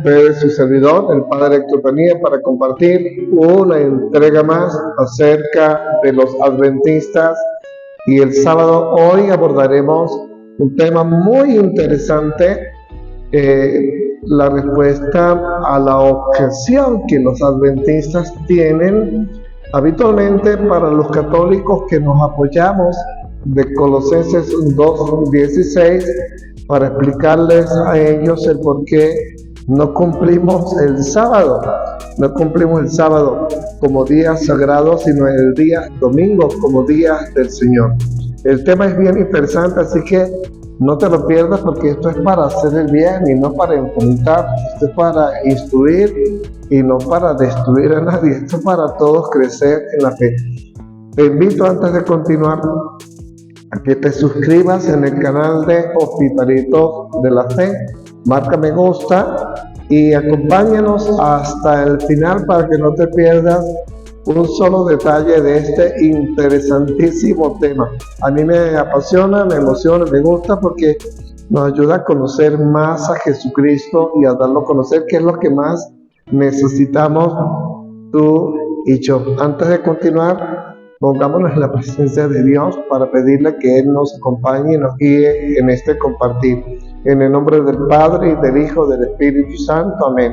ustedes su servidor, el Padre Héctor Penilla, para compartir una entrega más acerca de los adventistas. Y el sábado hoy abordaremos un tema muy interesante, la respuesta a la objeción que los adventistas tienen habitualmente para los católicos que nos apoyamos de Colosenses 2:16 para explicarles a ellos el por qué no cumplimos el sábado como día sagrado, sino el día domingo como día del Señor. El tema es bien interesante, así que no te lo pierdas, porque esto es para hacer el bien y no para enfrentar, esto es para instruir y no para destruir a nadie, esto es para todos crecer en la fe. Te invito, antes de continuar, a que te suscribas en el canal de Hospitalitos de la Fe, marca me gusta y acompáñanos hasta el final para que no te pierdas un solo detalle de este interesantísimo tema. A mí me apasiona, me emociona, me gusta, porque nos ayuda a conocer más a Jesucristo y a darlo a conocer, que es lo que más necesitamos tú y yo. Antes de continuar, pongámonos en la presencia de Dios para pedirle que Él nos acompañe y nos guíe en este compartir. En el nombre del Padre, y del Hijo, y del Espíritu Santo. Amén.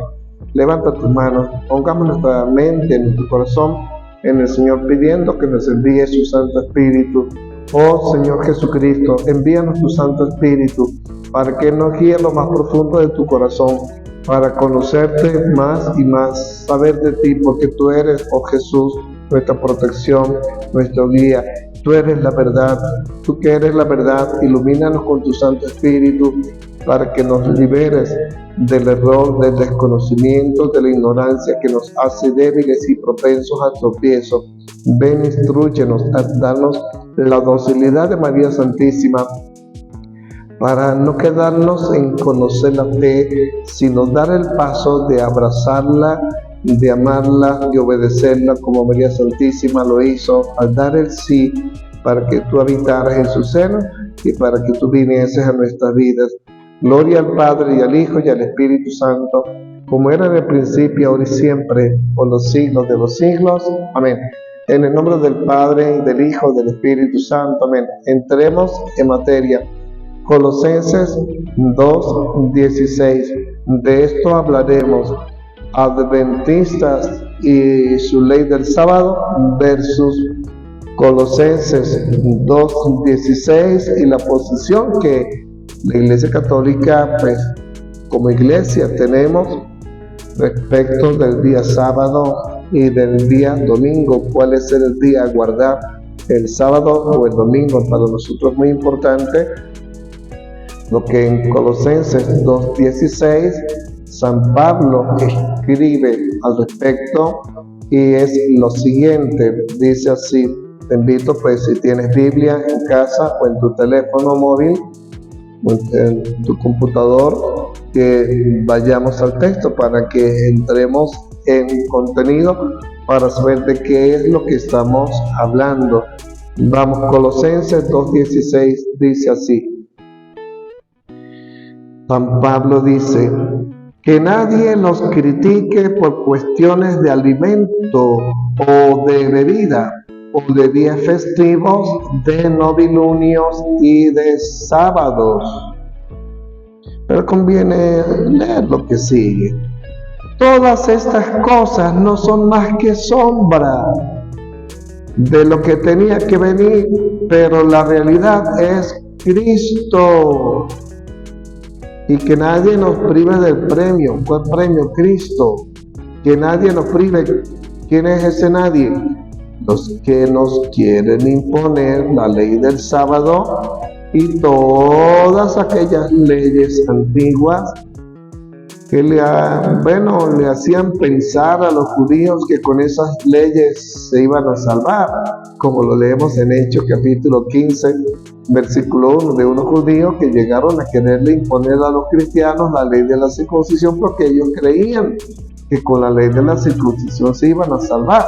Levanta tus manos, pongamos nuestra mente, nuestro corazón en el Señor, pidiendo que nos envíe su Santo Espíritu. Oh Señor Jesucristo, envíanos tu Santo Espíritu para que nos guíe lo más profundo de tu corazón, para conocerte más y más, saber de ti, porque tú eres, oh Jesús, nuestra protección, nuestro guía. Tú eres la verdad, tú que eres la verdad, ilumínanos con tu Santo Espíritu para que nos liberes del error, del desconocimiento, de la ignorancia que nos hace débiles y propensos a tropiezo. Ven, instrúyenos, danos la docilidad de María Santísima para no quedarnos en conocer la fe, sino dar el paso de abrazarla, de amarla y obedecerla como María Santísima lo hizo al dar el sí para que tú habitaras en su seno y para que tú vinieses a nuestras vidas. Gloria al Padre, y al Hijo, y al Espíritu Santo, como era en el principio, ahora y siempre, por los siglos de los siglos. Amén. En el nombre del Padre, y del Hijo, y del Espíritu Santo. Amén. Entremos en materia. Colosenses 2:16. De esto hablaremos. Adventistas y su ley del sábado versus Colosenses 2:16 y la posición que la Iglesia Católica, pues como iglesia, tenemos respecto del día sábado y del día domingo. ¿Cuál es el día a guardar, el sábado o el domingo? Para nosotros es muy importante lo que en Colosenses 2:16 San Pablo escribe al respecto, y es lo siguiente. Dice así: te invito, pues, si tienes Biblia en casa o en tu teléfono móvil o en tu computador, que vayamos al texto para que entremos en contenido para saber de qué es lo que estamos hablando. Vamos, Colosenses 2:16 dice así. San Pablo dice: que nadie nos critique por cuestiones de alimento o de bebida, o de días festivos, de novilunios y de sábados. Pero conviene leer lo que sigue. Todas estas cosas no son más que sombra de lo que tenía que venir, pero la realidad es Cristo. Y que nadie nos prive del premio. ¿Cuál premio? Cristo. Que nadie nos prive. ¿Quién es ese nadie? Los que nos quieren imponer la ley del sábado y todas aquellas leyes antiguas que le hacían pensar a los judíos que con esas leyes se iban a salvar, como lo leemos en Hechos capítulo 15, versículo 1, de unos judíos que llegaron a quererle imponer a los cristianos la ley de la circuncisión, porque ellos creían que con la ley de la circuncisión se iban a salvar.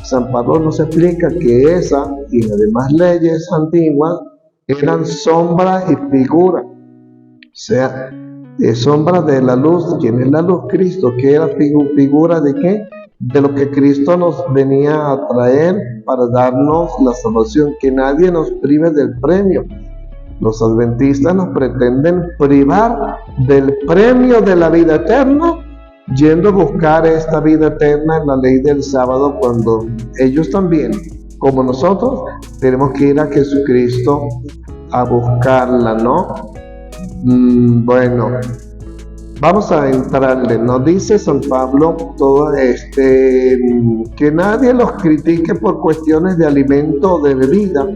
San Pablo nos explica que esa y las demás leyes antiguas eran sombra y figura. O sea, sombra de la luz. ¿Quién es la luz? Cristo. ¿Qué era figura de qué? De lo que Cristo nos venía a traer para darnos la salvación, que nadie nos prive del premio. Los adventistas nos pretenden privar del premio de la vida eterna, yendo a buscar esta vida eterna en la ley del sábado, cuando ellos también, como nosotros, tenemos que ir a Jesucristo a buscarla, ¿no? Bueno, vamos a entrarle. Nos dice San Pablo todo que nadie los critique por cuestiones de alimento o de bebida,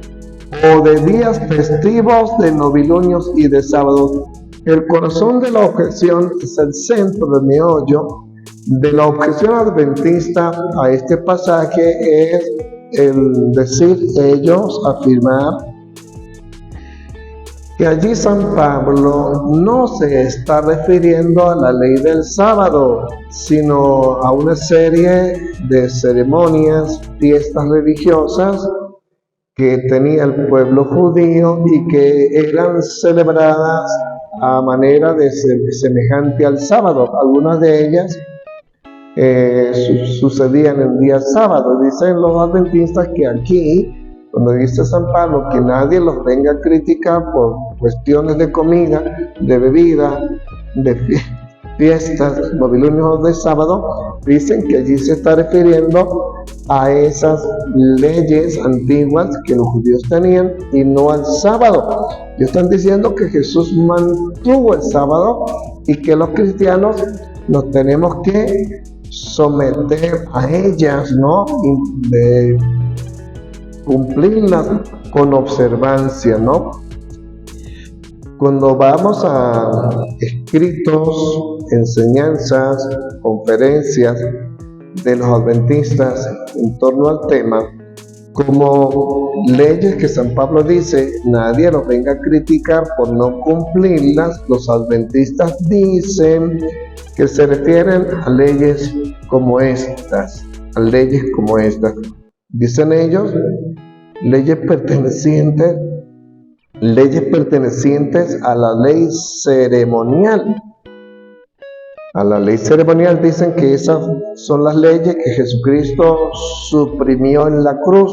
o de días festivos, de novilunios y de sábados. El corazón de la objeción es el centro, el meollo de la objeción adventista a este pasaje, es el decir ellos, afirmar que allí San Pablo no se está refiriendo a la ley del sábado, sino a una serie de ceremonias, fiestas religiosas que tenía el pueblo judío y que eran celebradas a manera de semejante al sábado. Algunas de ellas sucedían en día sábado. Dicen los adventistas que aquí, cuando dice San Pablo que nadie los venga a criticar por cuestiones de comida, de bebida, de fiestas, novilunios de sábado, dicen que allí se está refiriendo a esas leyes antiguas que los judíos tenían y no al sábado. Ellos están diciendo que Jesús mantuvo el sábado y que los cristianos nos tenemos que someter a ellas, ¿no? De cumplirlas con observancia, ¿no? Cuando vamos a escritos, enseñanzas, conferencias de los adventistas en torno al tema, como leyes que San Pablo dice, nadie los venga a criticar por no cumplirlas, los adventistas dicen que se refieren a leyes como estas, Dicen ellos, leyes pertenecientes a la ley ceremonial. A la ley ceremonial dicen que esas son las leyes que Jesucristo suprimió en la cruz,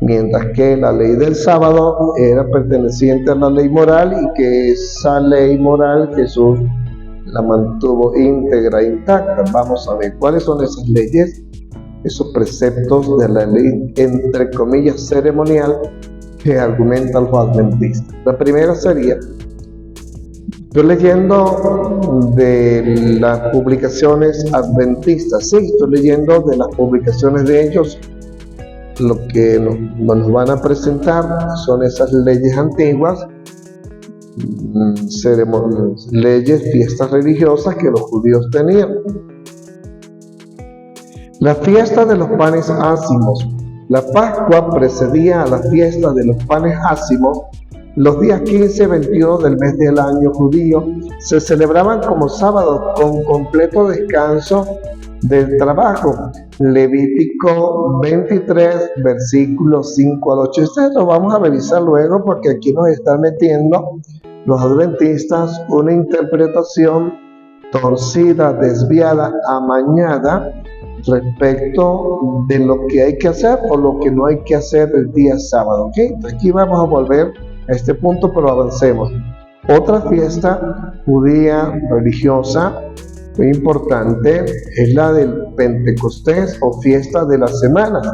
mientras que la ley del sábado era perteneciente a la ley moral y que esa ley moral Jesús la mantuvo íntegra, intacta. Vamos a ver cuáles son esas leyes, esos preceptos de la ley, entre comillas, ceremonial, que argumentan los adventistas. La primera sería, estoy leyendo de las publicaciones adventistas, sí, estoy leyendo de las publicaciones de ellos. Lo que nos van a presentar son esas leyes antiguas, leyes, fiestas religiosas que los judíos tenían. La fiesta de los panes ácimos. La Pascua precedía a la fiesta de los panes ácimos. Los días 15 y 21 del mes del año judío se celebraban como sábados con completo descanso del trabajo. Levítico 23, versículos 5 al 8. Esto lo vamos a revisar luego porque aquí nos están metiendo los adventistas una interpretación torcida, desviada, amañada respecto de lo que hay que hacer o lo que no hay que hacer el día sábado. ¿Okay? Aquí vamos a volver a este punto, pero avancemos. Otra fiesta judía religiosa muy importante es la del Pentecostés o fiesta de las semanas.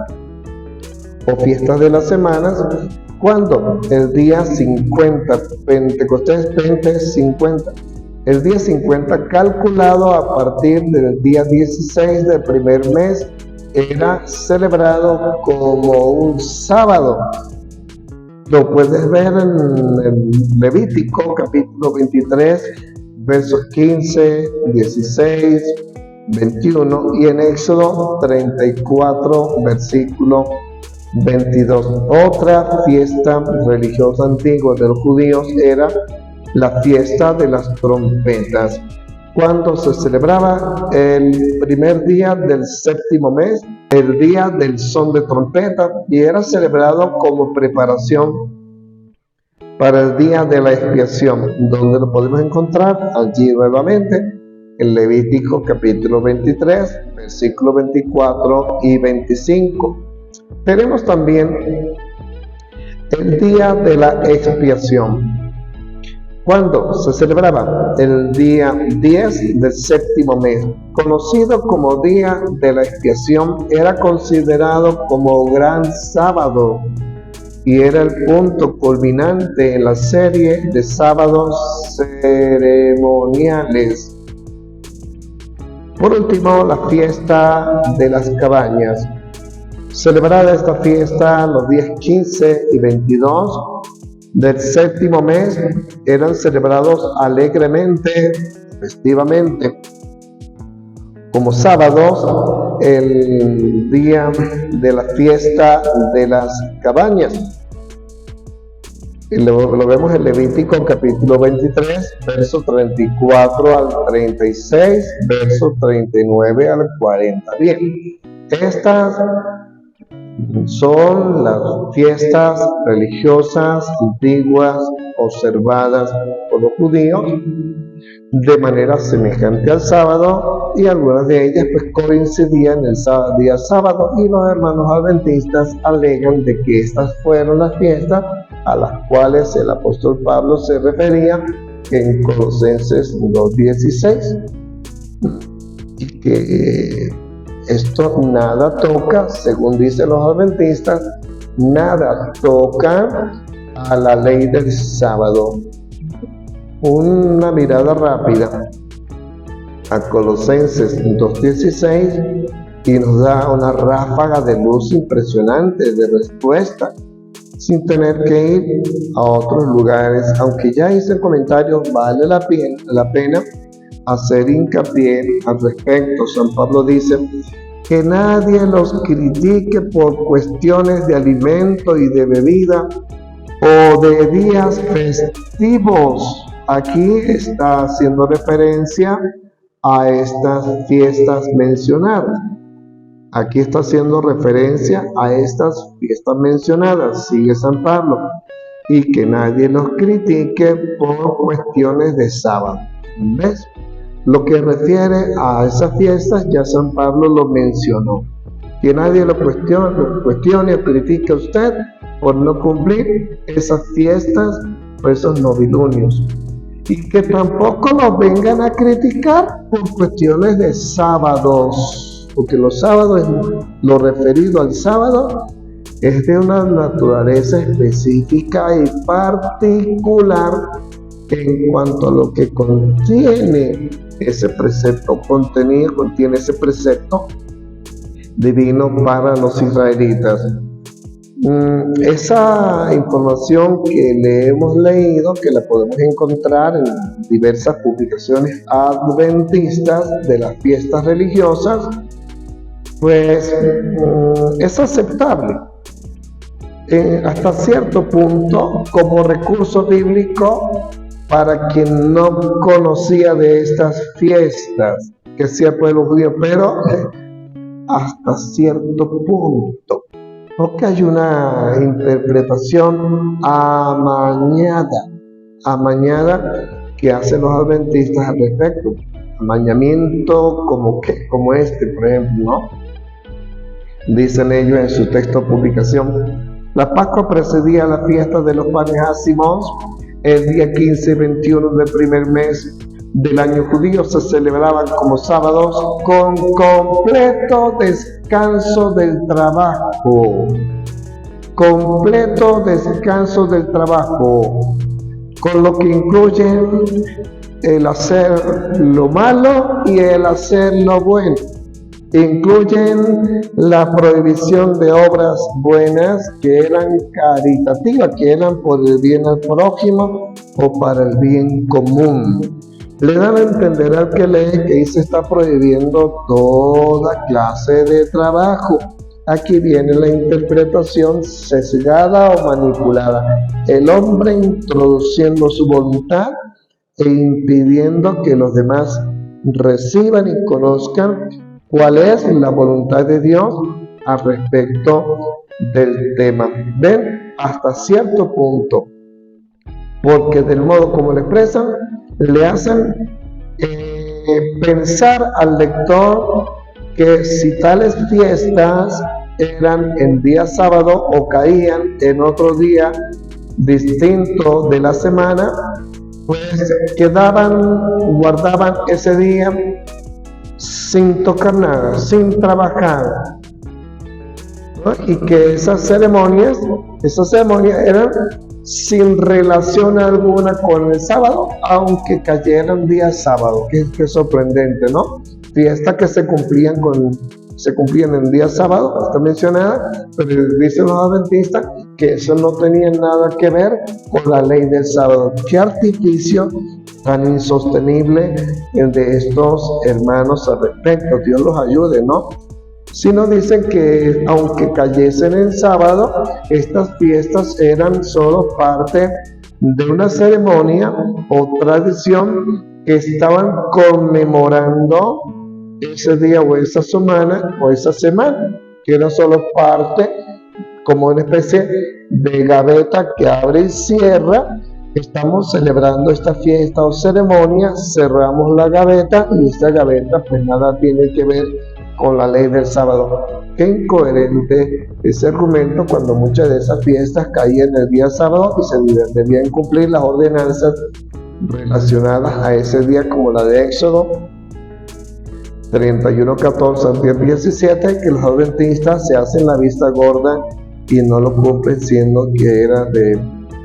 Cuando el día 50, Pentecostés, 50, el día 50 calculado a partir del día 16 del primer mes era celebrado como un sábado. Lo puedes ver en Levítico capítulo 23, versos 15, 16, 21 y en Éxodo 34, versículo 22. Otra fiesta religiosa antigua de los judíos era la fiesta de las trompetas, cuando se celebraba el primer día del séptimo mes, el día del son de trompeta, y era celebrado como preparación para el día de la expiación. ¿Dónde lo podemos encontrar? Allí nuevamente, en Levítico capítulo 23, versículos 24 y 25. Tenemos también el día de la expiación. ¿Cuándo se celebraba? El día 10 del séptimo mes, conocido como día de la expiación, era considerado como gran sábado y era el punto culminante en la serie de sábados ceremoniales. Por último, la fiesta de las cabañas. Celebrada esta fiesta los días 15 y 22 del séptimo mes, eran celebrados alegremente, festivamente, como sábados, el día de la fiesta de las cabañas. Y lo vemos en Levítico capítulo 23, verso 34 al 36, verso 39 al 40. Bien, estas son las fiestas religiosas antiguas observadas por los judíos de manera semejante al sábado, y algunas de ellas pues coincidían en el día sábado, y los hermanos adventistas alegan de que estas fueron las fiestas a las cuales el apóstol Pablo se refería en Colosenses 2:16, y que esto nada toca, según dicen los adventistas, nada toca a la ley del sábado. Una mirada rápida a Colosenses 2:16 y nos da una ráfaga de luz impresionante de respuesta, sin tener que ir a otros lugares. Aunque ya hice el comentario, vale la pena hacer hincapié al respecto. San Pablo dice que nadie los critique por cuestiones de alimento y de bebida o de días festivos. Aquí está haciendo referencia a estas fiestas mencionadas. Aquí está haciendo referencia a estas fiestas mencionadas, sigue San Pablo, y que nadie los critique por cuestiones de sábado. ¿Ves? Lo que refiere a esas fiestas ya San Pablo lo mencionó. Que nadie lo cuestione o critique a usted por no cumplir esas fiestas o esos novilunios. Y que tampoco los vengan a criticar por cuestiones de sábados, porque los sábados, lo referido al sábado, es de una naturaleza específica y particular en cuanto a lo que contiene ese precepto, contiene ese precepto divino para los israelitas. Esa información que le hemos leído, que la podemos encontrar en diversas publicaciones adventistas de las fiestas religiosas, pues es aceptable hasta cierto punto como recurso bíblico para quien no conocía de estas fiestas que hacía el pueblo judío, pero hasta cierto punto, porque hay una interpretación amañada que hacen los adventistas al respecto. Amañamiento como este, por ejemplo, ¿no? Dicen ellos en su texto publicación: la Pascua precedía la fiesta de los panes ácimos. El día 15 y 21 del primer mes del año judío se celebraban como sábados con completo descanso del trabajo. Completo descanso del trabajo, con lo que incluyen el hacer lo malo y el hacer lo bueno. Incluyen la prohibición de obras buenas que eran caritativas, que eran por el bien al prójimo o para el bien común. Le dan a entender al que lee que ahí se está prohibiendo toda clase de trabajo. Aquí viene la interpretación sesgada o manipulada. El hombre introduciendo su voluntad e impidiendo que los demás reciban y conozcan cuál es la voluntad de Dios al respecto del tema. ¿Ven? Hasta cierto punto porque del modo como lo expresan, le hacen pensar al lector que si tales fiestas eran en día sábado o caían en otro día distinto de la semana, pues guardaban ese día sin tocar nada, sin trabajar, ¿no? Y que esas ceremonias eran sin relación alguna con el sábado, aunque cayeran día sábado, que es sorprendente, ¿no? Fiestas que se cumplían en día sábado, está mencionada, pero dicen los adventistas que eso no tenía nada que ver con la ley del sábado. Qué artificio tan insostenible el de estos hermanos al respecto. Dios los ayude, ¿no? Si nos dicen que aunque cayesen en sábado, estas fiestas eran solo parte de una ceremonia o tradición que estaban conmemorando ese día o esa semana, que era solo parte, como una especie de gaveta que abre y cierra. Estamos celebrando esta fiesta o ceremonia, cerramos la gaveta y esta gaveta pues nada tiene que ver con la ley del sábado. Qué incoherente ese argumento cuando muchas de esas fiestas caían el día sábado y se debían cumplir las ordenanzas relacionadas a ese día, como la de Éxodo 31:14 al 10:17, que los adventistas se hacen la vista gorda y no lo cumplen, siendo que era de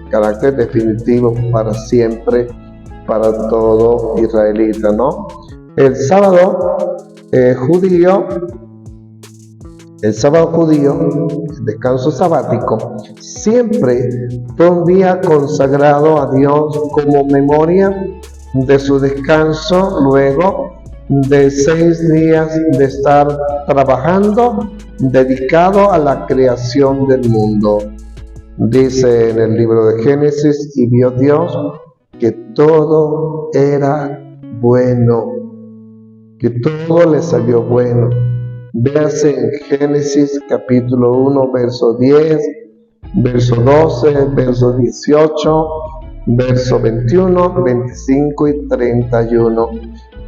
carácter definitivo para siempre, para todo israelita, ¿no? El sábado judío, el descanso sabático, siempre fue un día consagrado a Dios como memoria de su descanso luego de 6 días de estar trabajando, dedicado a la creación del mundo. Dice en el libro de Génesis: y vio Dios que todo era bueno, que todo le salió bueno. Véase en Génesis capítulo 1, verso 10, verso 12, verso 18, verso 21, 25 y 31.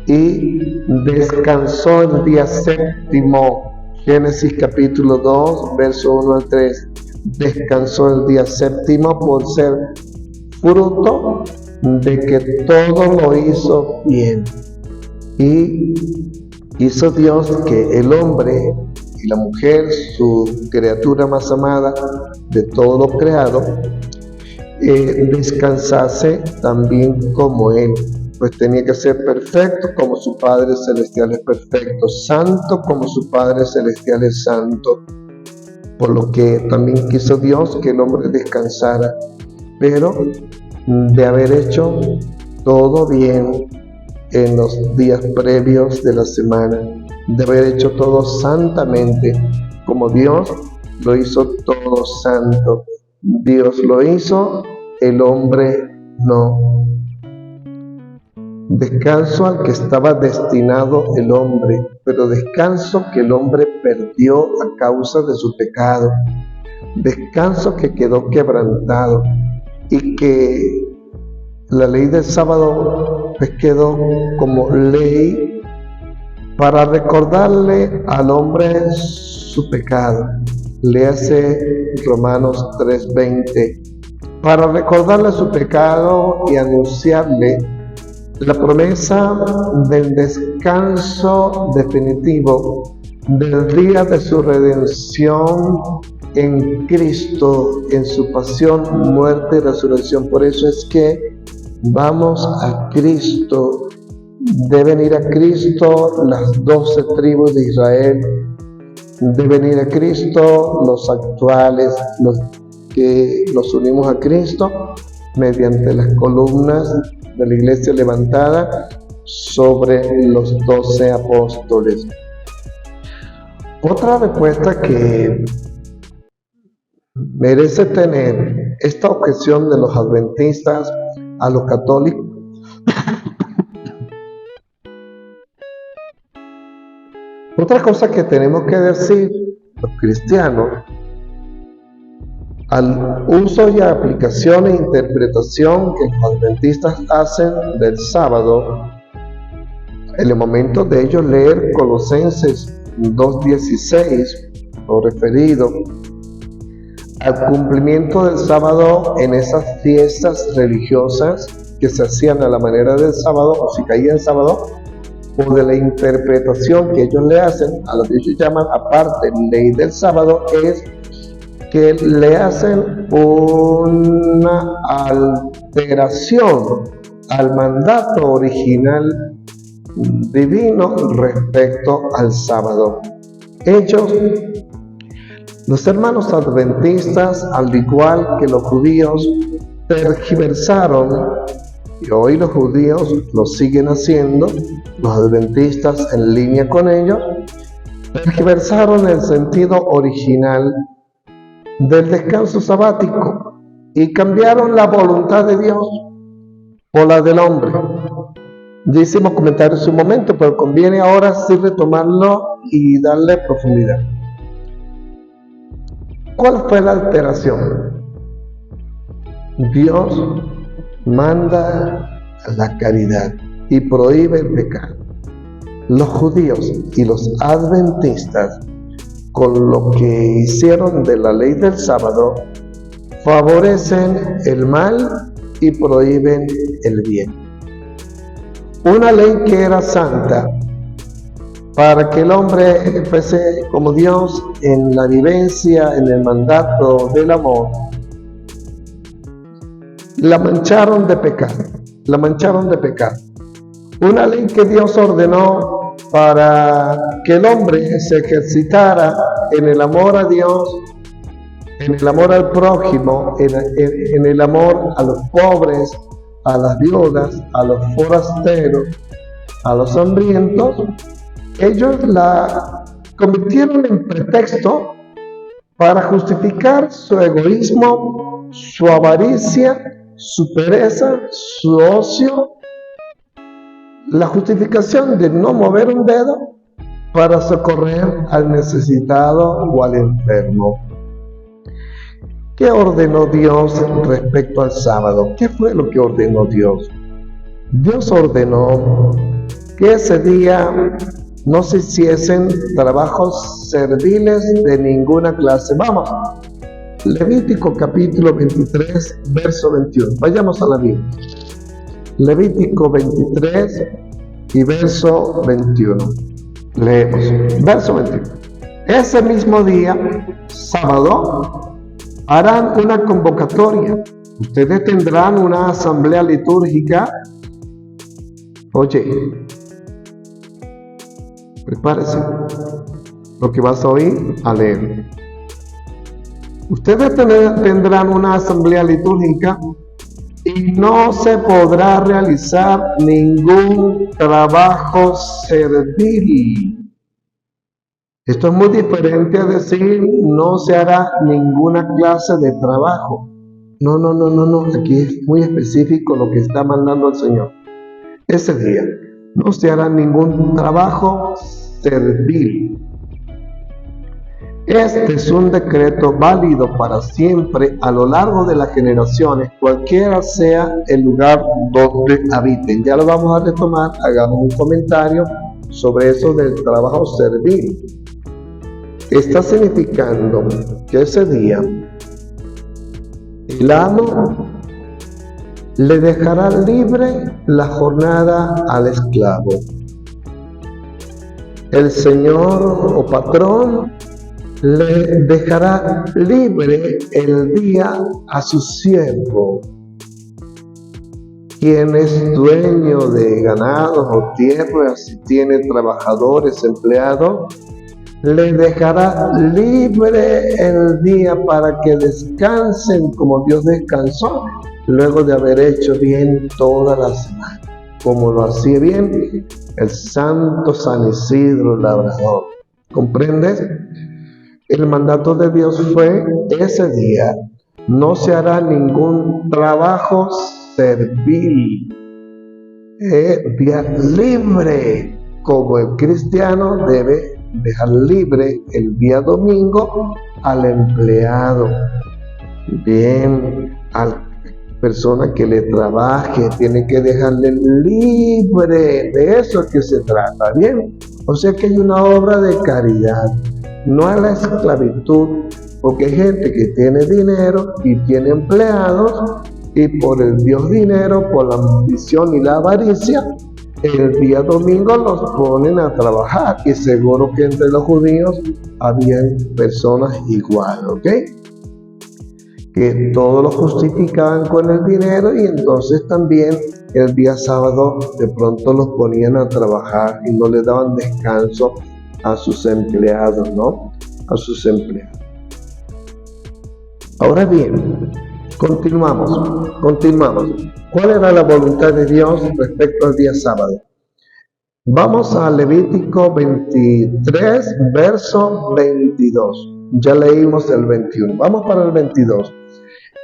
Y descansó el día séptimo, Génesis capítulo 2, verso 1 al 3. Descansó el día séptimo por ser fruto de que todo lo hizo bien. Y hizo Dios que el hombre y la mujer, su criatura más amada de todo lo creado, descansase también como él, pues tenía que ser perfecto como su Padre Celestial es perfecto, santo como su Padre Celestial es santo. Por lo que también quiso Dios que el hombre descansara, pero de haber hecho todo bien en los días previos de la semana, de haber hecho todo santamente, como Dios lo hizo todo santo. Dios lo hizo, el hombre no. Descanso al que estaba destinado el hombre, pero descanso que el hombre perdió a causa de su pecado. Descanso que quedó quebrantado y que la ley del sábado pues quedó como ley para recordarle al hombre su pecado. Léase Romanos 3:20, para recordarle su pecado y anunciarle la promesa del descanso definitivo del día de su redención en Cristo, en su pasión, muerte y resurrección. Por eso es que vamos a Cristo. Deben ir a Cristo las 12 tribus de Israel. Deben ir a Cristo los actuales, los que nos unimos a Cristo mediante las columnas de la iglesia levantada sobre los 12 apóstoles. Otra respuesta que merece tener esta objeción de los adventistas a los católicos otra cosa que tenemos que decir los cristianos al uso y aplicación e interpretación que los adventistas hacen del sábado, en el momento de ellos leer Colosenses 2:16, lo referido al cumplimiento del sábado en esas fiestas religiosas que se hacían a la manera del sábado, o si caía en sábado, o de la interpretación que ellos le hacen a lo que ellos llaman aparte ley del sábado, es que le hacen una alteración al mandato original divino respecto al sábado. Ellos, los hermanos adventistas, al igual que los judíos, tergiversaron, y hoy los judíos lo siguen haciendo, los adventistas en línea con ellos, tergiversaron el sentido original del descanso sabático y cambiaron la voluntad de Dios por la del hombre. Ya hicimos comentarios en su momento, pero conviene ahora sí retomarlo y darle profundidad. ¿Cuál fue la alteración? Dios manda la caridad y prohíbe el pecado. Los judíos y los adventistas, con lo que hicieron de la ley del sábado, favorecen el mal y prohíben el bien. Una ley que era santa para que el hombre fuese como Dios en la vivencia, en el mandato del amor, la mancharon de pecado, la mancharon de pecado. Una ley que Dios ordenó para que el hombre se ejercitara en el amor a Dios, en el amor al prójimo, en el amor a los pobres, a las viudas, a los forasteros, a los hambrientos. Ellos la convirtieron en pretexto para justificar su egoísmo, su avaricia, su pereza, su ocio, la justificación de no mover un dedo para socorrer al necesitado o al enfermo. ¿Qué ordenó Dios respecto al sábado? ¿Qué fue lo que ordenó Dios? Dios ordenó que ese día no se hiciesen trabajos serviles de ninguna clase. Vamos, Levítico capítulo 23, verso 21. Vayamos a la Biblia. Levítico 23 y verso 21. Leemos, verso 21. Ese mismo día, sábado, harán una convocatoria. Ustedes tendrán una asamblea litúrgica. Oye, prepárese, lo que vas a oír a leer. Ustedes tendrán una asamblea litúrgica y no se podrá realizar ningún trabajo servil. Esto es muy diferente a decir no se hará ninguna clase de trabajo. No. Aquí es muy específico lo que está mandando el Señor. Ese día no se hará ningún trabajo servil. Este es un decreto válido para siempre a lo largo de las generaciones, cualquiera sea el lugar donde habiten. Ya lo vamos a retomar, hagamos un comentario sobre eso del trabajo servil. Está significando que ese día el amo le dejará libre la jornada al esclavo. El señor o patrón le dejará libre el día a su siervo. Quien es dueño de ganados o tierras, si tiene trabajadores, empleados, le dejará libre el día para que descansen como Dios descansó, luego de haber hecho bien toda la semana, como lo hacía bien el santo San Isidro Labrador. ¿Comprendes? El mandato de Dios fue ese día no se hará ningún trabajo servil, día libre, como el cristiano debe dejar libre el día domingo al empleado. Bien, a la persona que le trabaje, tiene que dejarle libre, de eso es que se trata, bien. O sea que hay una obra de caridad, no a la esclavitud, porque hay gente que tiene dinero y tiene empleados y por el Dios dinero, por la ambición y la avaricia, el día domingo los ponen a trabajar y seguro que entre los judíos habían personas igual, ¿ok? Que todo lo justificaban con el dinero y entonces también el día sábado de pronto los ponían a trabajar y no le daban descanso a sus empleados, ¿no? A sus empleados. Ahora bien, continuamos. ¿Cuál era la voluntad de Dios respecto al día sábado? Vamos a Levítico 23, verso 22. Ya leímos el 21. Vamos para el 22.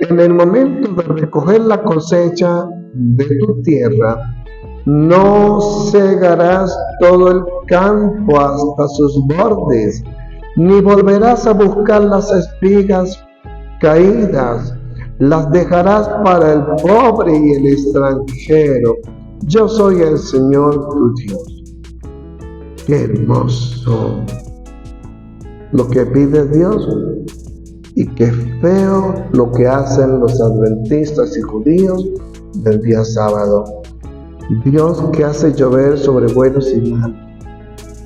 En el momento de recoger la cosecha de tu tierra, no cegarás todo el campo hasta sus bordes, ni volverás a buscar las espigas caídas, las dejarás para el pobre y el extranjero. Yo soy el Señor tu Dios. Qué hermoso lo que pide Dios y qué feo lo que hacen los adventistas y judíos del día sábado. Dios que hace llover sobre buenos y malos,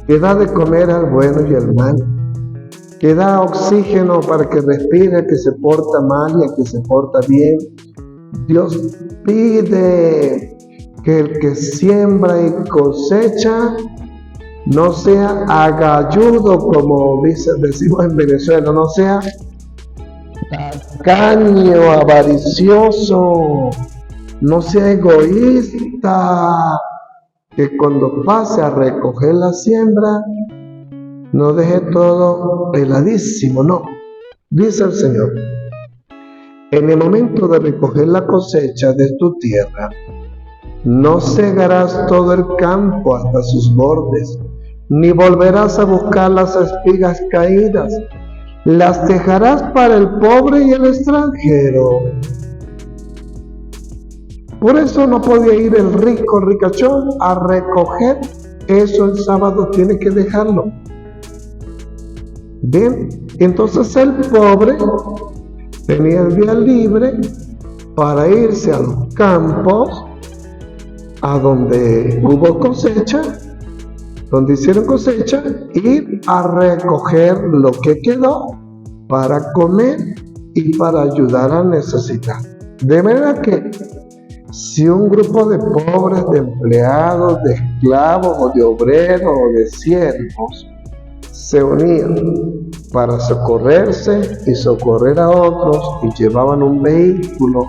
que da de comer al bueno y al malo, que da oxígeno para que respire al que se porta mal y al que se porta bien. Dios pide que el que siembra y cosecha no sea agalludo, como decimos en Venezuela, no sea tacaño, avaricioso, no sea egoísta, que cuando pase a recoger la siembra no deje todo peladísimo, no. Dice el Señor, en el momento de recoger la cosecha de tu tierra, no cegarás todo el campo hasta sus bordes, ni volverás a buscar las espigas caídas, las dejarás para el pobre y el extranjero. Por eso no podía ir el rico, ricachón, a recoger eso el sábado, tiene que dejarlo. Bien, entonces el pobre tenía el día libre para irse a los campos, a donde hubo cosecha, donde hicieron cosecha, ir a recoger lo que quedó para comer y para ayudar al necesitado. De manera que si un grupo de pobres, de empleados, de esclavos o de obreros o de siervos se unían para socorrerse y socorrer a otros y llevaban un vehículo,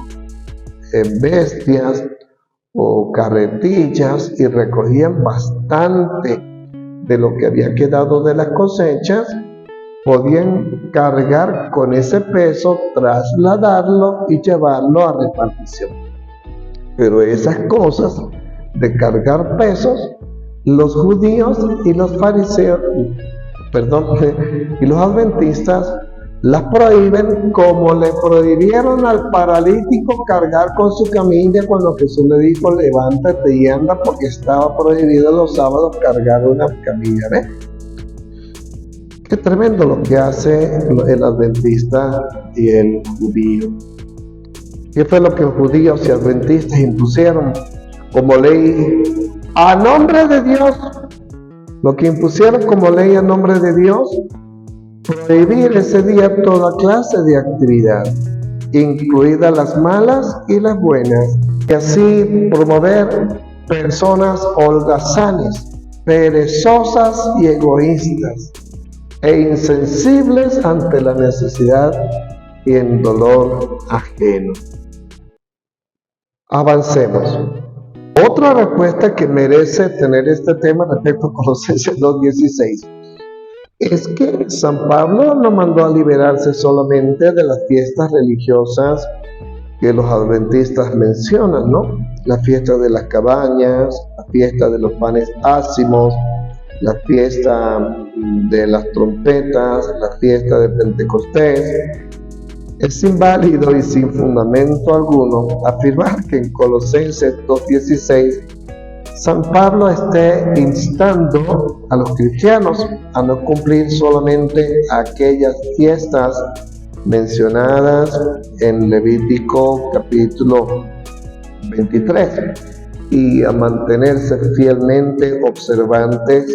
bestias o carretillas y recogían bastante de lo que había quedado de las cosechas, podían cargar con ese peso, trasladarlo y llevarlo a repartición. Pero esas cosas de cargar pesos, los judíos y los fariseos, y los adventistas las prohíben, como le prohibieron al paralítico cargar con su camilla cuando Jesús le dijo levántate y anda, porque estaba prohibido los sábados cargar una camilla. ¿Ves? Qué tremendo lo que hace el adventista y el judío. ¿Qué fue lo que los judíos y adventistas impusieron como ley a nombre de Dios? Lo que impusieron como ley a nombre de Dios, prohibir ese día toda clase de actividad, incluidas las malas y las buenas, y así promover personas holgazanes, perezosas y egoístas, e insensibles ante la necesidad y el dolor ajeno. Avancemos. Otra respuesta que merece tener este tema respecto a Colosenses 2:16 es que San Pablo no mandó a liberarse solamente de las fiestas religiosas que los adventistas mencionan, ¿no? La fiesta de las cabañas, la fiesta de los panes ácimos, la fiesta de las trompetas, la fiesta de Pentecostés, Es inválido y sin fundamento alguno afirmar que en Colosenses 2:16 San Pablo esté instando a los cristianos a no cumplir solamente aquellas fiestas mencionadas en Levítico capítulo 23 y a mantenerse fielmente observantes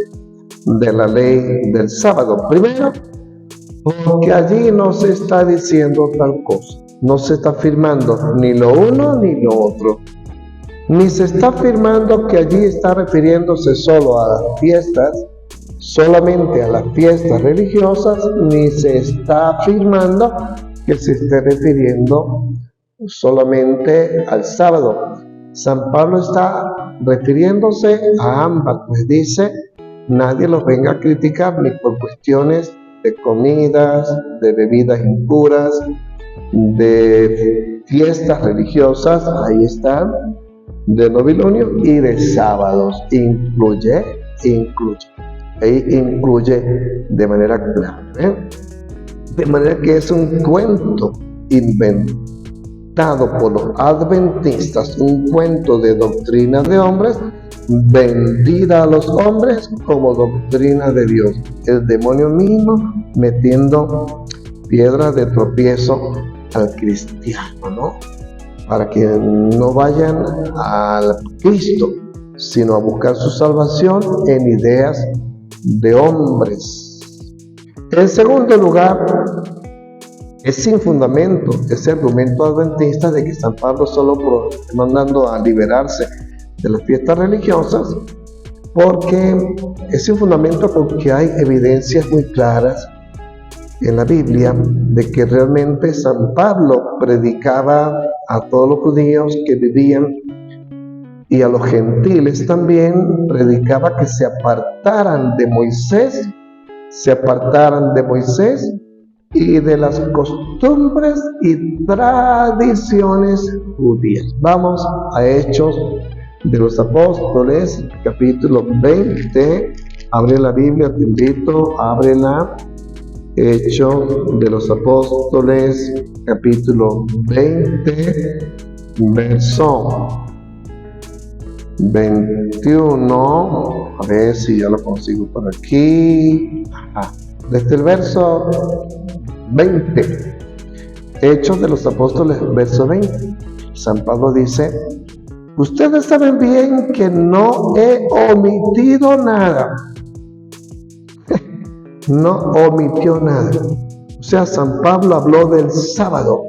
de la ley del sábado. Primero, porque allí no se está diciendo tal cosa, no se está afirmando ni lo uno ni lo otro, ni se está afirmando que allí está refiriéndose solo a las fiestas, solamente a las fiestas religiosas, ni se está afirmando que se esté refiriendo solamente al sábado. San Pablo está refiriéndose a ambas, pues dice: nadie los venga a criticar ni por cuestiones de comidas, de bebidas impuras, de fiestas religiosas, ahí están, de novilunio y de sábados, incluye de manera clara, de manera que es un cuento inventado por los adventistas, un cuento de doctrina de hombres, vendida a los hombres como doctrina de Dios. El demonio mismo metiendo piedras de tropiezo al cristiano, ¿no? Para que no vayan al Cristo, sino a buscar su salvación en ideas de hombres. En segundo lugar, es sin fundamento ese argumento adventista de que San Pablo solo está mandando a liberarse de las fiestas religiosas, porque es sin fundamento porque hay evidencias muy claras en la Biblia de que realmente San Pablo predicaba a todos los judíos que vivían y a los gentiles también, predicaba que se apartaran de Moisés y de las costumbres y tradiciones judías. Vamos a Hechos de los Apóstoles, capítulo 20. Abre la Biblia, te invito, ábrela. Hechos de los Apóstoles, capítulo 20, verso 21. A ver si ya lo consigo por aquí. Desde el verso 20. Hechos de los Apóstoles, verso 20. San Pablo dice: ustedes saben bien que no he omitido nada. No omitió nada. O sea, San Pablo habló del sábado,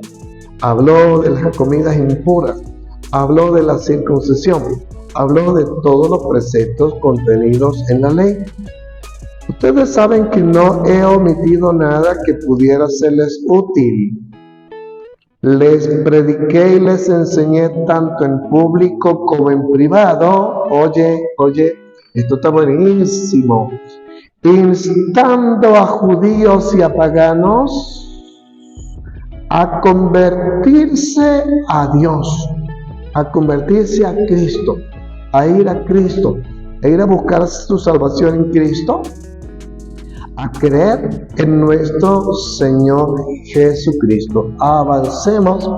habló de las comidas impuras, habló de la circuncisión, habló de todos los preceptos contenidos en la ley. Ustedes saben que no he omitido nada que pudiera serles útil. Les prediqué y les enseñé tanto en público como en privado. Oye, esto está buenísimo. Instando a judíos y a paganos a convertirse a Dios, a convertirse a Cristo, a ir a Cristo, a ir a buscar su salvación en Cristo, a creer en nuestro Señor Jesucristo. Avancemos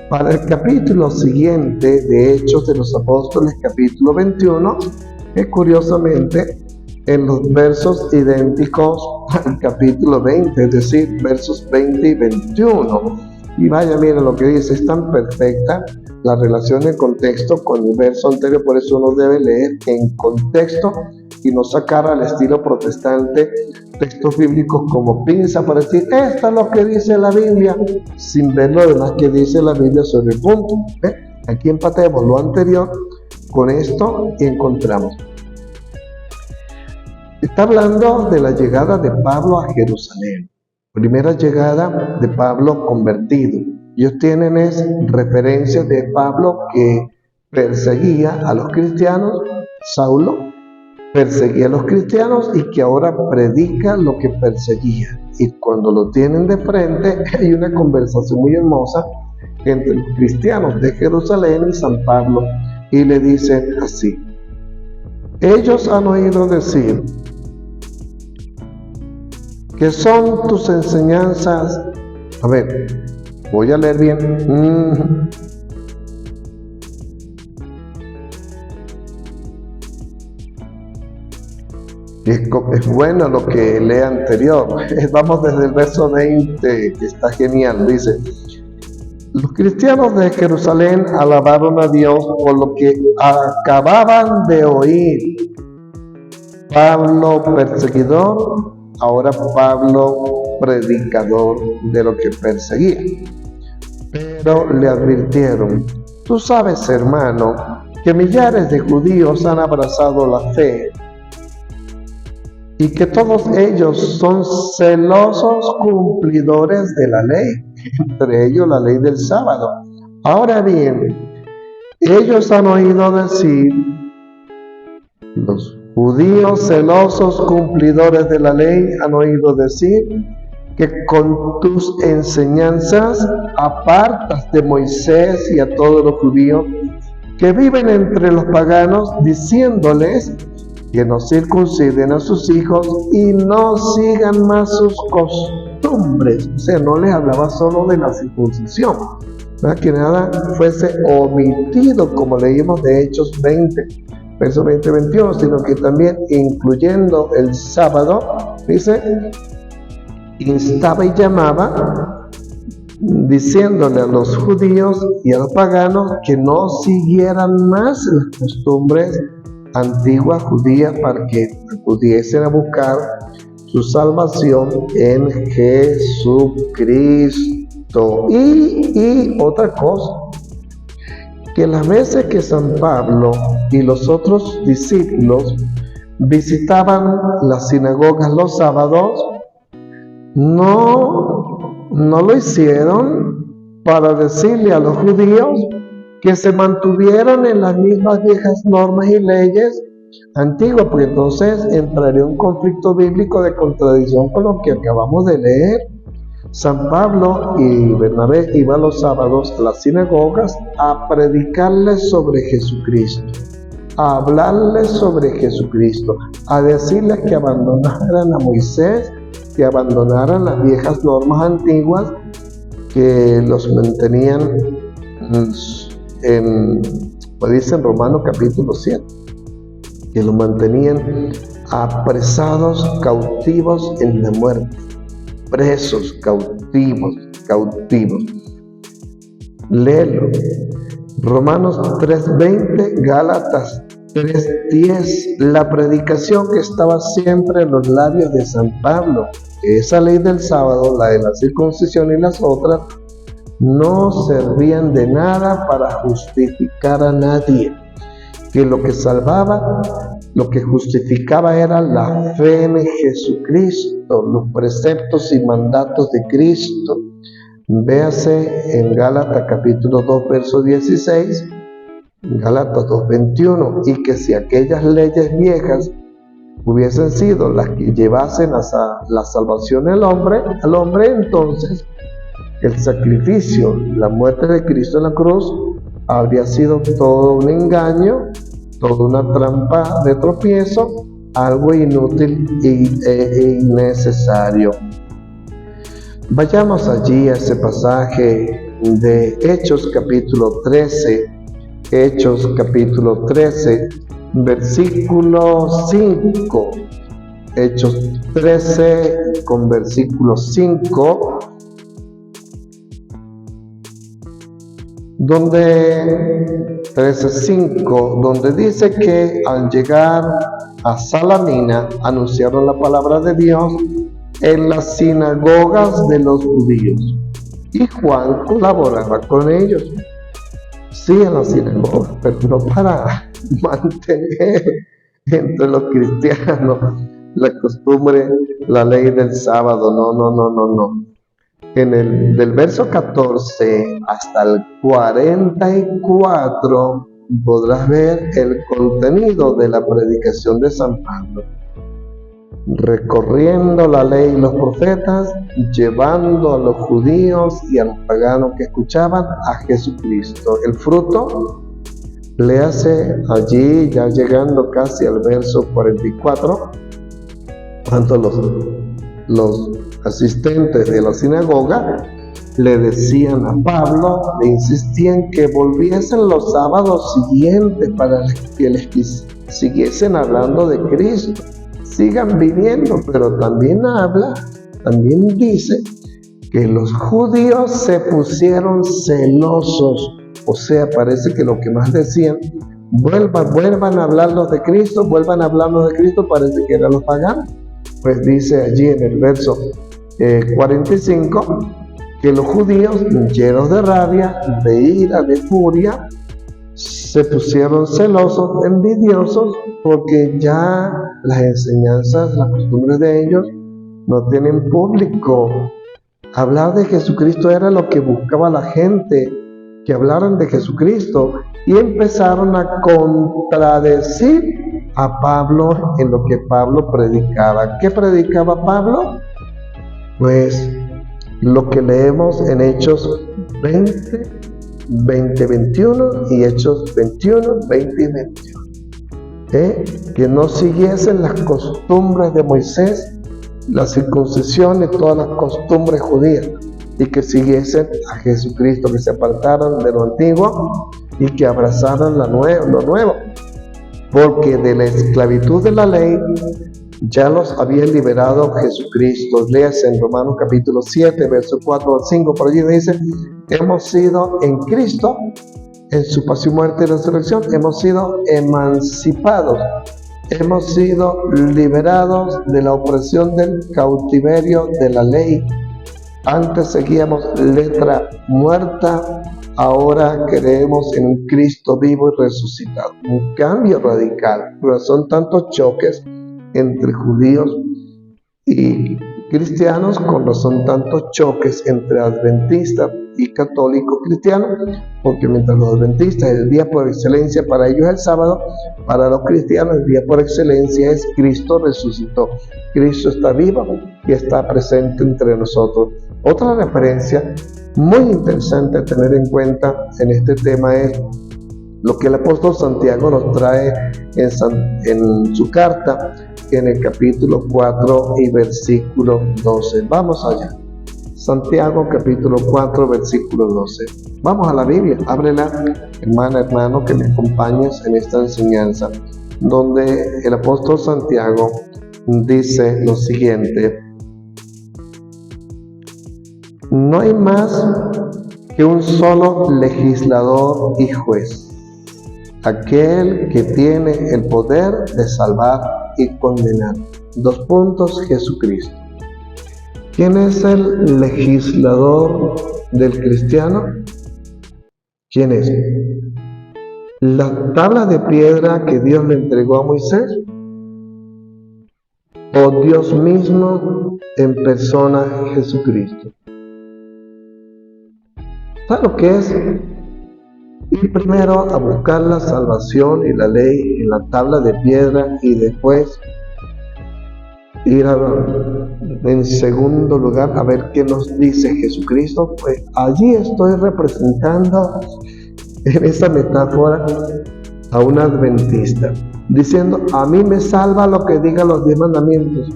para el capítulo siguiente de Hechos de los Apóstoles, capítulo 21, que curiosamente en los versos idénticos al capítulo 20, es decir, versos 20 y 21. Y vaya, miren lo que dice, es tan perfecta la relación en contexto con el verso anterior, por eso uno debe leer en contexto y no sacar al estilo protestante textos bíblicos como pinza para decir, esto es lo que dice la Biblia, sin ver lo demás que dice la Biblia sobre el punto. Aquí empatemos lo anterior con esto y encontramos. Está hablando de la llegada de Pablo a Jerusalén, primera llegada de Pablo convertido. Ellos tienen referencias de Pablo que perseguía a los cristianos, Saulo perseguía a los cristianos y que ahora predica lo que perseguía. Y cuando lo tienen de frente hay una conversación muy hermosa entre los cristianos de Jerusalén y San Pablo, y le dicen así: ellos han oído decir que son tus enseñanzas, Voy a leer bien. Es bueno lo que lee anterior. Vamos desde el verso 20, que está genial. Dice: los cristianos de Jerusalén alabaron a Dios por lo que acababan de oír. Pablo perseguidor, ahora Pablo predicador de lo que perseguía. Pero le advirtieron: tú sabes, hermano, que millares de judíos han abrazado la fe y que todos ellos son celosos cumplidores de la ley, entre ellos la ley del sábado. Ahora bien, ellos han oído decir, los judíos celosos cumplidores de la ley han oído decir, que con tus enseñanzas apartas de Moisés y a todos los judíos que viven entre los paganos, diciéndoles que no circunciden a sus hijos y no sigan más sus costumbres. O sea, no les hablaba solo de la circuncisión, ¿verdad? Que nada fuese omitido, como leímos de Hechos 20, versos 20-21, sino que también incluyendo el sábado, dice, instaba y llamaba, diciéndole a los judíos y a los paganos que no siguieran más las costumbres antiguas judías, para que pudiesen a buscar su salvación en Jesucristo. Y otra cosa, que las veces que San Pablo y los otros discípulos visitaban las sinagogas los sábados, no lo hicieron para decirle a los judíos que se mantuvieran en las mismas viejas normas y leyes antiguas, porque entonces entraría un conflicto bíblico de contradicción con lo que acabamos de leer. San Pablo y Bernabé iban los sábados a las sinagogas a predicarles sobre Jesucristo, a hablarles sobre Jesucristo, a decirles que abandonaran a Moisés, que abandonaran las viejas normas antiguas que los mantenían pues dice en Romanos capítulo 7, que los mantenían apresados, cautivos en la muerte, presos, cautivos. Léelo. Romanos 3:20, Gálatas 3:10, la predicación que estaba siempre en los labios de San Pablo, que esa ley del sábado, la de la circuncisión y las otras, no servían de nada para justificar a nadie, que lo que salvaba, lo que justificaba era la fe en Jesucristo, los preceptos y mandatos de Cristo. Véase en Gálatas capítulo 2, verso 16, Gálatas 2:21, y que si aquellas leyes viejas hubiesen sido las que llevasen a la salvación al hombre, entonces el sacrificio, la muerte de Cristo en la cruz, habría sido todo un engaño, toda una trampa de tropiezo, algo inútil e innecesario. Vayamos allí a ese pasaje de Hechos capítulo 13, Hechos capítulo 13, versículo 5. Hechos 13 con versículo 5. Donde 13:5, donde dice que al llegar a Salamina anunciaron la palabra de Dios en las sinagogas de los judíos, y Juan colaboraba con ellos. Sí, en las sinagogas, pero no para mantener entre los cristianos la costumbre, la ley del sábado. No. Del verso 14 hasta el 44 podrás ver el contenido de la predicación de San Pablo, recorriendo la ley y los profetas, llevando a los judíos y a los paganos que escuchaban a Jesucristo. El fruto le hace allí, ya llegando casi al verso 44, cuando los asistentes de la sinagoga le decían a Pablo, le insistían que volviesen los sábados siguientes para que les siguiesen hablando de Cristo. Sigan viniendo, pero también dice que los judíos se pusieron celosos. O sea, parece que lo que más decían, vuelvan a hablarnos de Cristo, parece que eran los paganos. Pues dice allí en el verso 45, que los judíos, llenos de rabia, de ira, de furia, se pusieron celosos, envidiosos, porque ya las enseñanzas, las costumbres de ellos no tienen público. Hablar de Jesucristo era lo que buscaba la gente, que hablaran de Jesucristo, y empezaron a contradecir a Pablo en lo que Pablo predicaba. ¿Qué predicaba Pablo? Pues lo que leemos en Hechos 21 y Hechos 21, 20 y 21. Que no siguiesen las costumbres de Moisés, la circuncisión y todas las costumbres judías, y que siguiesen a Jesucristo, que se apartaran de lo antiguo y que abrazaran lo nuevo, porque de la esclavitud de la ley ya los había liberado Jesucristo. Léase en Romanos capítulo 7, versos 4 al 5, por allí dice: hemos sido en Cristo, en su pasión, muerte y resurrección, hemos sido emancipados, hemos sido liberados de la opresión del cautiverio de la ley. Antes seguíamos letra muerta, ahora creemos en un Cristo vivo y resucitado. Un cambio radical, pero son tantos choques entre judíos y cristianos, como son tantos choques entre adventistas y católicos cristianos, porque mientras los adventistas el día por excelencia para ellos es el sábado, para los cristianos el día por excelencia es Cristo resucitó. Cristo está vivo y está presente entre nosotros. Otra referencia muy interesante a tener en cuenta en este tema es lo que el apóstol Santiago nos trae en su carta, en el capítulo 4 y versículo 12. Vamos allá. Santiago capítulo 4, versículo 12. Vamos a la Biblia. Ábrela, hermana, hermano, que me acompañes en esta enseñanza, donde el apóstol Santiago dice lo siguiente: no hay más que un solo legislador y juez, aquel que tiene el poder de salvar y condenar. Jesucristo. ¿Quién es el legislador del cristiano? ¿Quién es? ¿La tabla de piedra que Dios le entregó a Moisés? ¿O Dios mismo en persona, Jesucristo? ¿Sabe lo que es? Ir primero a buscar la salvación y la ley en la tabla de piedra, y después ir en segundo lugar a ver qué nos dice Jesucristo. Pues allí estoy representando en esa metáfora a un adventista, diciendo: a mí me salva lo que digan los 10 mandamientos,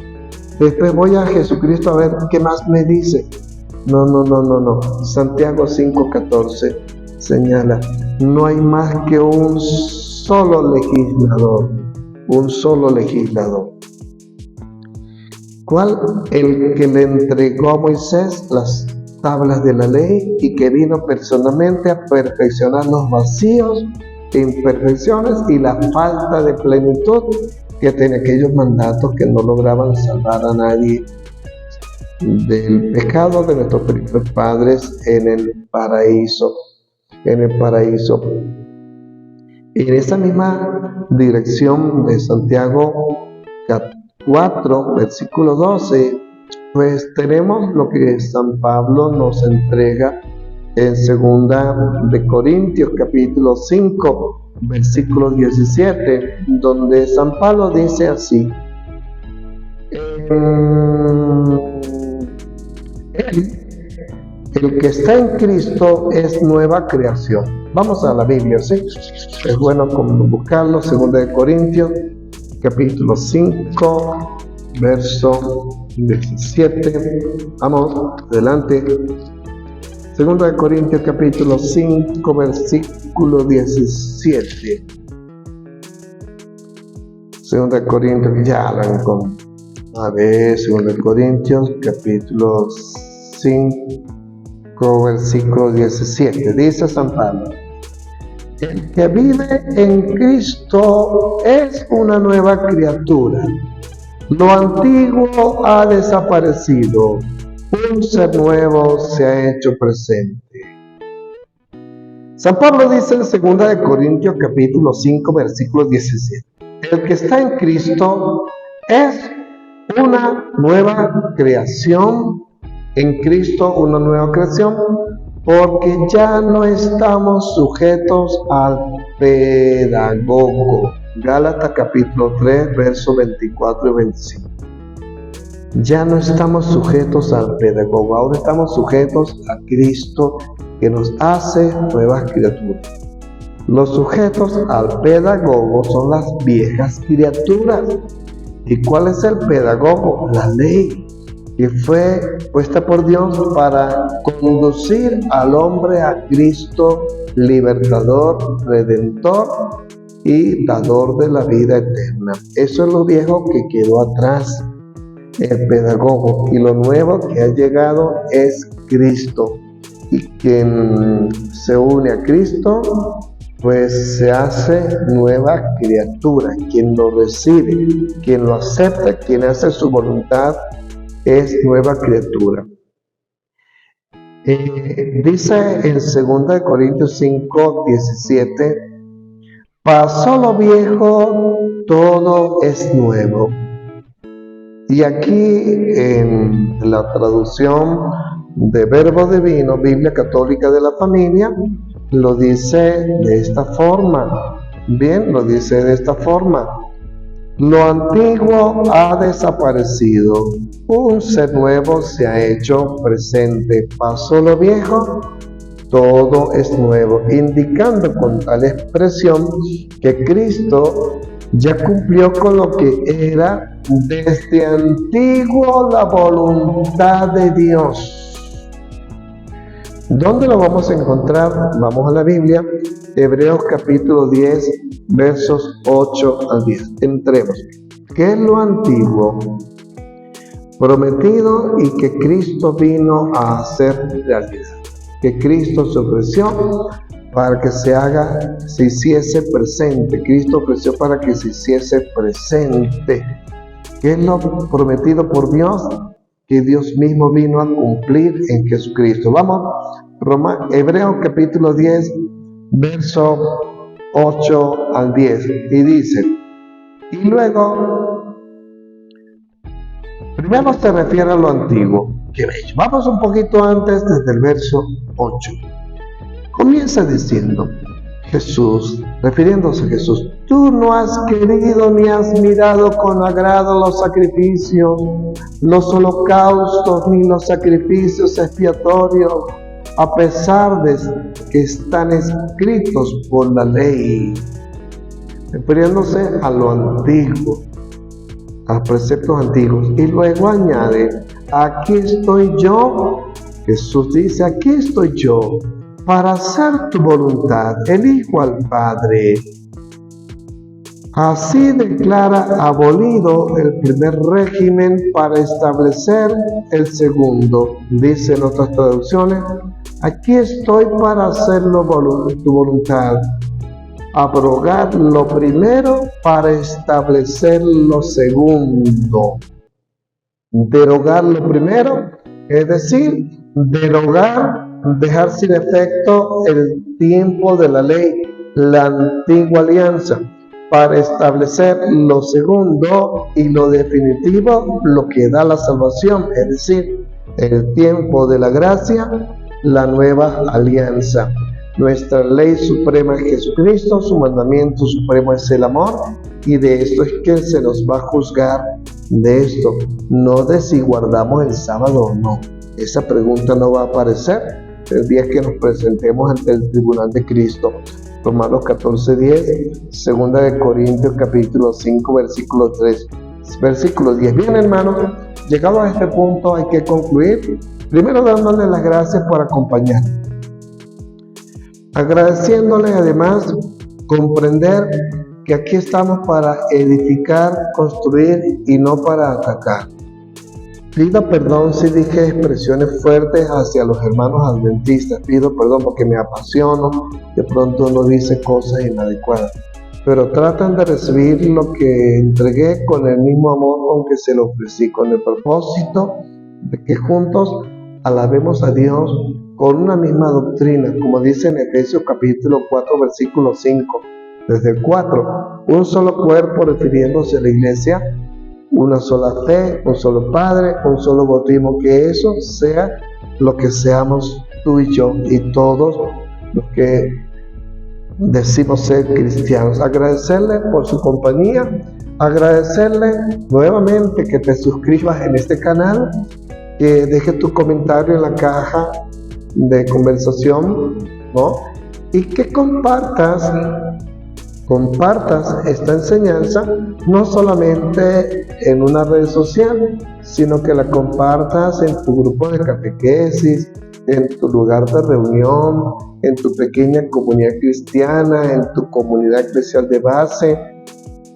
después voy a Jesucristo a ver qué más me dice. No. Santiago 5:14 señala: no hay más que un solo legislador. ¿Cuál? El que le entregó a Moisés las tablas de la ley y que vino personalmente a perfeccionar los vacíos, imperfecciones y la falta de plenitud que tenía aquellos mandatos que no lograban salvar a nadie del pecado de nuestros primeros padres en el paraíso. En esa misma dirección de Santiago 4, versículo 12, pues tenemos lo que San Pablo nos entrega en 2 de Corintios capítulo 5, versículo 17, donde San Pablo dice así: el que está en Cristo es nueva creación. Vamos a la Biblia, ¿sí? Es bueno buscarlo. 2 de Corintios capítulo 5, verso 17. Vamos, adelante. Segunda de Corintios capítulo 5, versículo 17. Segunda de Corintios, ya lo encontré. A ver, Segunda de Corintios capítulo 5, versículo 17. Dice San Pablo: el que vive en Cristo es una nueva criatura. Lo antiguo ha desaparecido. Un ser nuevo se ha hecho presente. San Pablo dice en 2 de Corintios capítulo 5 versículo 17: el que está en Cristo es una nueva creación. En Cristo una nueva creación, porque ya no estamos sujetos al pedagogo. Gálatas capítulo 3 versos 24 y 25. Ya no estamos sujetos al pedagogo, ahora estamos sujetos a Cristo, que nos hace nuevas criaturas. Los sujetos al pedagogo son las viejas criaturas. ¿Y cuál es el pedagogo? La ley, que fue puesta por Dios para conducir al hombre a Cristo, libertador, redentor y dador de la vida eterna. Eso es lo viejo que quedó atrás, el pedagogo, y lo nuevo que ha llegado es Cristo. Y quien se une a Cristo, pues se hace nueva criatura. Quien lo recibe, quien lo acepta, quien hace su voluntad, es nueva criatura. Dice en 2 Corintios 5, 17: pasó lo viejo, todo es nuevo. Y aquí en la traducción de Verbo Divino, Biblia Católica de la Familia, lo dice de esta forma. Bien, lo dice de esta forma: lo antiguo ha desaparecido, un ser nuevo se ha hecho presente. Pasó lo viejo, todo es nuevo, indicando con tal expresión que Cristo ya cumplió con lo que era desde antiguo la voluntad de Dios. ¿Dónde lo vamos a encontrar? Vamos a la Biblia, Hebreos capítulo 10, versos 8 al 10. Entremos. ¿Qué es lo antiguo? Prometido y que Cristo vino a hacer realidad. Que Cristo se ofreció para que se hiciese presente. Cristo ofreció para que se hiciese presente. ¿Qué es lo prometido por Dios? Que Dios mismo vino a cumplir en Jesucristo. Vamos, Hebreos capítulo 10, verso 8 al 10. Y dice, y luego, primero se refiere a lo antiguo. Qué bello. Vamos un poquito antes, desde el verso 8. Comienza diciendo, Jesús, refiriéndose a Jesús: tú no has querido ni has mirado con agrado los sacrificios, los holocaustos, ni los sacrificios expiatorios, a pesar de que están escritos por la ley. Refiriéndose a lo antiguo, a preceptos antiguos. Y luego añade, aquí estoy yo. Jesús dice, aquí estoy yo, para hacer tu voluntad, elijo al Padre. Así declara abolido el primer régimen para establecer el segundo. Dice en otras traducciones, aquí estoy para hacer tu voluntad. Abrogar lo primero para establecer lo segundo. Derogar lo primero, es decir, derogar, dejar sin efecto el tiempo de la ley, la antigua alianza, para establecer lo segundo y lo definitivo, lo que da la salvación, es decir, el tiempo de la gracia, la nueva alianza. Nuestra ley suprema es Jesucristo, su mandamiento supremo es el amor, y de esto es que se nos va a juzgar. De esto, no de si guardamos el sábado o no. Esa pregunta no va a aparecer el día que nos presentemos ante el tribunal de Cristo. Romanos 14:10, 2 de Corintios capítulo 5, versículo 3, versículo 10. Bien, hermanos, llegado a este punto hay que concluir Primero dándole las gracias por acompañar, agradeciéndole además comprender que aquí estamos para edificar, construir y no para atacar. Pido perdón si dije expresiones fuertes hacia los hermanos adventistas. Pido perdón porque me apasiono. De pronto uno dice cosas inadecuadas. Pero tratan de recibir lo que entregué con el mismo amor con que se lo ofrecí, con el propósito de que juntos alabemos a Dios con una misma doctrina, como dice en Efesios capítulo 4, versículo 5, desde el 4, un solo cuerpo refiriéndose a la iglesia, una sola fe, un solo Padre, un solo bautismo, que eso sea lo que seamos tú y yo y todos los que decimos ser cristianos. Agradecerle por su compañía, agradecerle nuevamente que te suscribas en este canal, que dejes tu comentario en la caja de conversación, ¿no? Y que compartas esta enseñanza no solamente en una red social, sino que la compartas en tu grupo de catequesis, en tu lugar de reunión, en tu pequeña comunidad cristiana, en tu comunidad eclesial de base,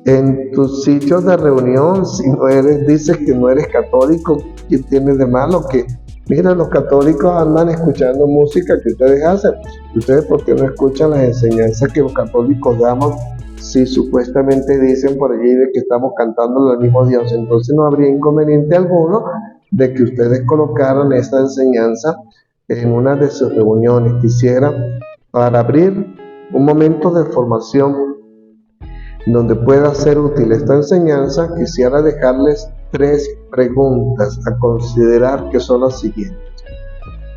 en tus sitios de reunión. Si dices que no eres católico, ¿qué tienes de malo? Que mira, los católicos andan escuchando música que ustedes hacen. ¿Ustedes por qué no escuchan las enseñanzas que los católicos damos? Si supuestamente dicen por allí de que estamos cantando al mismo Dios, entonces no habría inconveniente alguno de que ustedes colocaran esta enseñanza en una de sus reuniones. Quisiera, para abrir un momento de formación donde pueda ser útil esta enseñanza, quisiera dejarles 3 preguntas a considerar, que son las siguientes.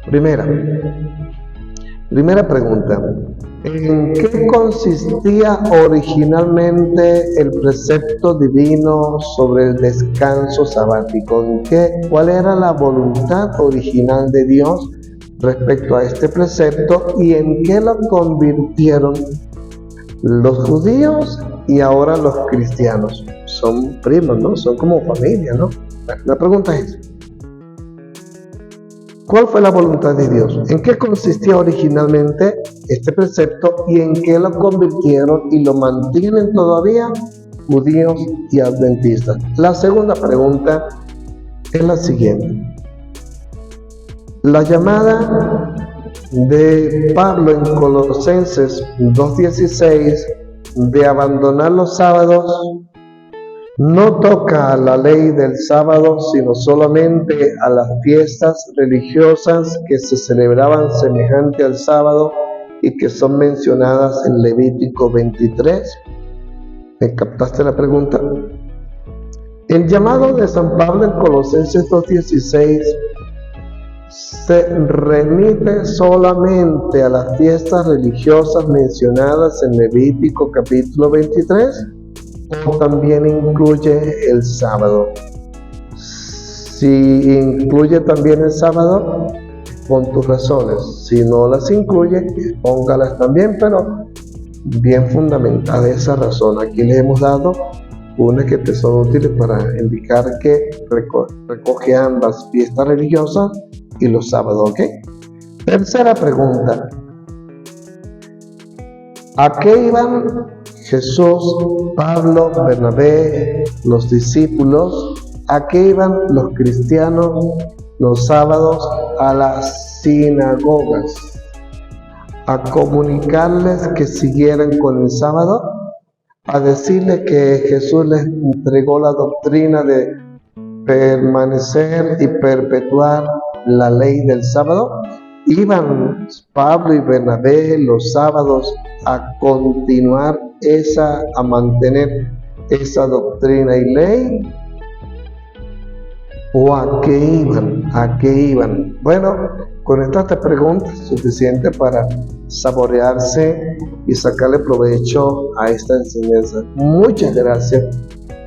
Primera pregunta: ¿en qué consistía originalmente el precepto divino sobre el descanso sabático? ¿Cuál era la voluntad original de Dios respecto a este precepto y en qué lo convirtieron los judíos y ahora los cristianos? Son primos, ¿no? Son como familia, ¿no? La pregunta es: ¿cuál fue la voluntad de Dios? ¿En qué consistía originalmente este precepto y en qué lo convirtieron y lo mantienen todavía judíos y adventistas? La segunda pregunta es la siguiente: la llamada de Pablo en Colosenses 2:16 de abandonar los sábados no toca a la ley del sábado, sino solamente a las fiestas religiosas que se celebraban semejante al sábado y que son mencionadas en Levítico 23. ¿Me captaste la pregunta? El llamado de San Pablo en Colosenses 2:16 se remite solamente a las fiestas religiosas mencionadas en Levítico capítulo 23, o también incluye el sábado. Si incluye también el sábado, pon tus razones. Si no las incluye, póngalas también, pero bien fundamentada esa razón. Aquí les hemos dado unas que te son útiles para indicar que recoge ambas fiestas religiosas y los sábados, ¿ok? Tercera pregunta: ¿a qué iban Jesús, Pablo, Bernabé, los discípulos? ¿A qué iban los cristianos los sábados a las sinagogas? ¿A comunicarles que siguieran con el sábado? ¿A decirles que Jesús les entregó la doctrina de permanecer y perpetuar la ley del sábado? ¿Iban Pablo y Bernabé los sábados a continuar a mantener esa doctrina y ley? ¿O a qué iban? ¿A qué iban? Bueno, con estas 3 preguntas es suficiente para saborearse y sacarle provecho a esta enseñanza. Muchas gracias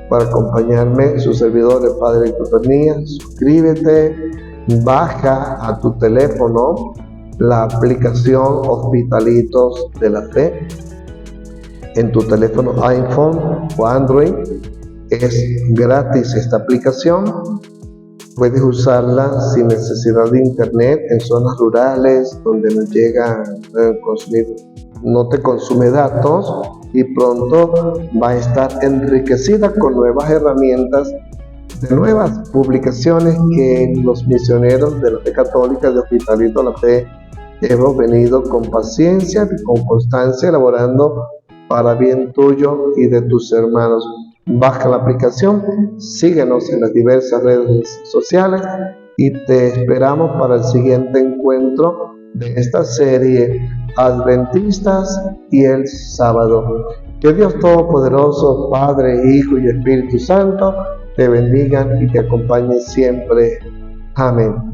por acompañarme, su servidor, el Padre Héctor Pernía. Suscríbete, baja a tu teléfono la aplicación Hospitalitos de la Fe. En tu teléfono iPhone o Android es gratis esta aplicación. Puedes usarla sin necesidad de internet en zonas rurales donde no llega a consumir, no te consume datos, y pronto va a estar enriquecida con nuevas herramientas, de nuevas publicaciones que los misioneros de la fe católica de Hospitalito La Fe hemos venido con paciencia y con constancia elaborando para bien tuyo y de tus hermanos. Baja la aplicación, síguenos en las diversas redes sociales y te esperamos para el siguiente encuentro de esta serie Adventistas y el Sábado. Que Dios Todopoderoso, Padre, Hijo y Espíritu Santo, te bendigan y te acompañen siempre. Amén.